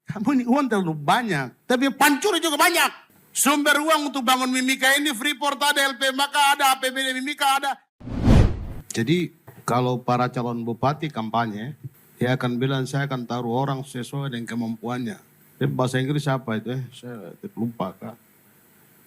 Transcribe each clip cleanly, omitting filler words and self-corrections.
Kamu ini uang terlalu banyak, tapi pancuri juga banyak. Sumber uang untuk bangun Mimika ini Freeport ada, LPMK ada, APBD Mimika ada. Jadi kalau para calon bupati kampanye, dia akan bilang saya akan taruh orang sesuai dengan kemampuannya. Tapi bahasa Inggris apa itu? Saya lupa kak.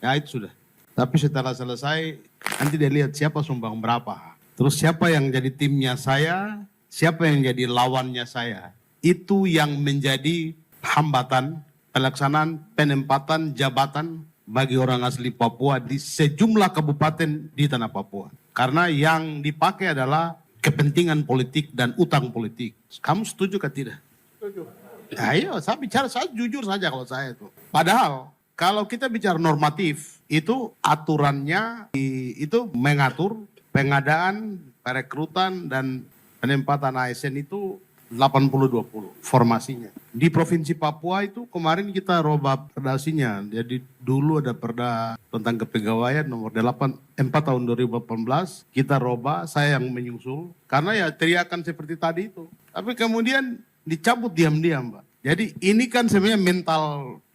Ya itu sudah. Tapi setelah selesai, nanti dia lihat siapa sumbang berapa. Terus siapa yang jadi timnya saya, siapa yang jadi lawannya saya. Itu yang menjadi hambatan pelaksanaan penempatan jabatan bagi orang asli Papua di sejumlah kabupaten di tanah Papua. Karena yang dipakai adalah kepentingan politik dan utang politik. Kamu setuju atau tidak? Setuju. Ayo, saya jujur saja kalau saya itu. Padahal kalau kita bicara normatif, itu aturannya itu mengatur pengadaan, perekrutan dan penempatan ASN itu 80-20 formasinya. Di Provinsi Papua itu kemarin kita robah perdasinya. Jadi dulu ada perda tentang kepegawaian nomor 4 tahun 2018. Kita robah, saya yang menyusul. Karena ya teriakan seperti tadi itu. Tapi kemudian dicabut diam-diam, Pak. Jadi ini kan sebenarnya mental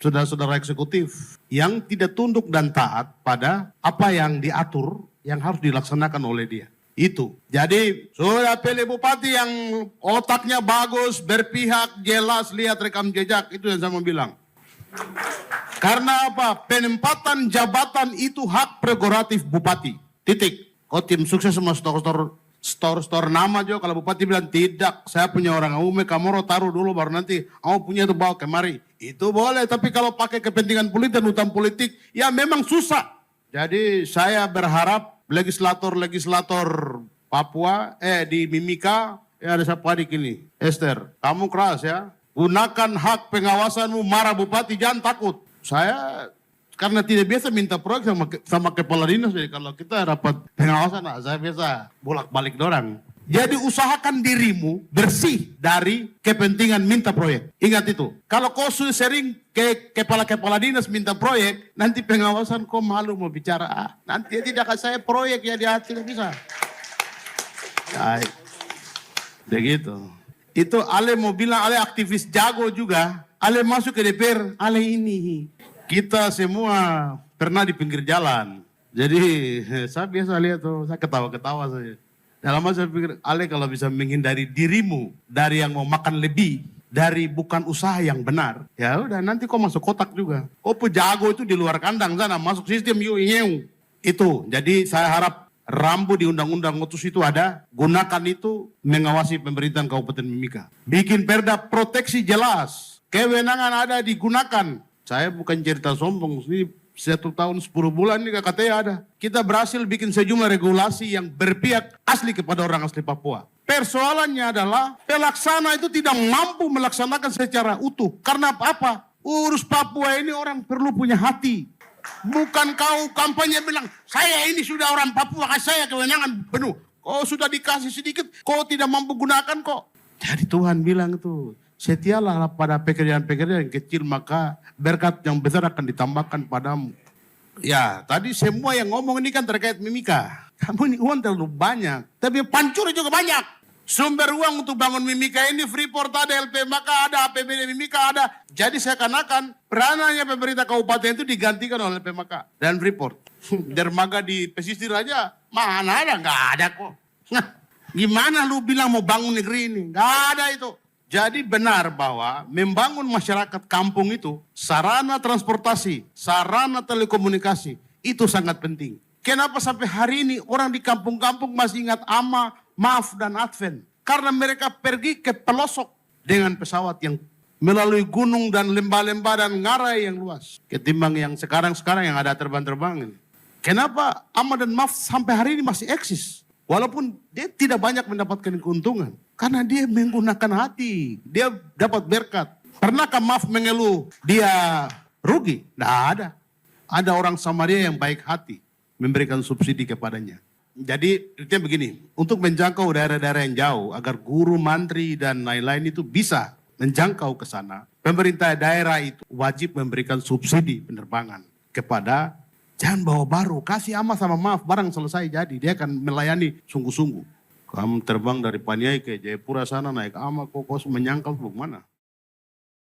saudara-saudara eksekutif yang tidak tunduk dan taat pada apa yang diatur yang harus dilaksanakan oleh dia. Itu. Jadi sudah pilih bupati yang otaknya bagus, berpihak, jelas, lihat rekam jejak. Itu yang saya mau bilang. Karena apa? Penempatan jabatan itu hak prerogatif bupati. Titik. Kau tim sukses sama store nama juga. Kalau bupati bilang tidak, saya punya orang Aume Kamoro taruh dulu baru nanti kamu punya itu bawa kemari. Itu boleh, tapi kalau pakai kepentingan politik dan utang politik, ya memang susah. Jadi saya berharap legislator Papua di Mimika ada siapa adik ini Esther, kamu keras ya, gunakan hak pengawasanmu, marah bupati jangan takut. Saya karena tidak biasa minta proyek sama kepala dinas, jadi kalau kita dapat pengawasan saya biasa bolak-balik dorang. Jadi usahakan dirimu bersih dari kepentingan minta proyek. Ingat itu. Kalau kau sering ke kepala dinas minta proyek, nanti pengawasan kau malu mau bicara. Nanti tidak akan saya proyek ya di hati bisa. Baik. Begitu. Itu Ale mau bilang, Ale aktivis jago juga. Ale masuk ke DPR, Ale ini. Kita semua pernah di pinggir jalan. Jadi saya biasa lihat tuh, saya ketawa-ketawa saja. Dalam masa saya pikir, Ale kalau bisa menghindari dirimu dari yang mau makan lebih, dari bukan usaha yang benar, ya udah nanti kau masuk kotak juga. Kau jago itu di luar kandang sana, masuk sistem itu. Jadi saya harap rambu di undang-undang utus itu ada, gunakan itu mengawasi pemerintahan Kabupaten Mimika. Bikin perda proteksi jelas, kewenangan ada digunakan. Saya bukan cerita sombong, ini 1 tahun 10 bulan ini KKT ada. Kita berhasil bikin sejumlah regulasi yang berpihak asli kepada orang asli Papua. Persoalannya adalah pelaksana itu tidak mampu melaksanakan secara utuh. Karena apa? Urus Papua ini orang perlu punya hati. Bukan kau kampanye bilang, saya ini sudah orang Papua, saya kewenangan penuh. Kau sudah dikasih sedikit, kau tidak mampu gunakan kok. Jadi Tuhan bilang itu, setialah pada pekerjaan-pekerjaan yang kecil, maka berkat yang besar akan ditambahkan padamu. Ya, tadi semua yang ngomong ini kan terkait Mimika. Kamu ini uang terlalu banyak, tapi pancuri juga banyak. Sumber uang untuk bangun Mimika ini Freeport ada, LPMK ada, APBD Mimika ada. Jadi seakan-akan peranannya pemerintah kabupaten itu digantikan oleh LPMK dan Freeport. Dermaga di pesisir aja, mana ada, nggak ada kok. Nah, gimana lu bilang mau bangun negeri ini? Nggak ada itu. Jadi benar bahwa membangun masyarakat kampung itu, sarana transportasi, sarana telekomunikasi, itu sangat penting. Kenapa sampai hari ini orang di kampung-kampung masih ingat Ama, Maaf dan Advent? Karena mereka pergi ke pelosok dengan pesawat yang melalui gunung dan lembah-lembah dan ngarai yang luas. Ketimbang yang sekarang yang ada terbang-terbang ini. Kenapa Ama dan Maaf sampai hari ini masih eksis? Walaupun dia tidak banyak mendapatkan keuntungan. Karena dia menggunakan hati. Dia dapat berkat. Pernahkah Maaf mengeluh dia rugi? Tidak ada. Ada orang Samaria yang baik hati. Memberikan subsidi kepadanya. Jadi itu begini. Untuk menjangkau daerah-daerah yang jauh. Agar guru, mantri dan lain-lain itu bisa menjangkau ke sana. Pemerintah daerah itu wajib memberikan subsidi penerbangan kepada. Jangan bawa baru, kasih Ama sama Maaf, barang selesai jadi. Dia akan melayani sungguh-sungguh. Kamu terbang dari Paniai ke Jayapura sana naik Ama, kok menyangkal belum mana?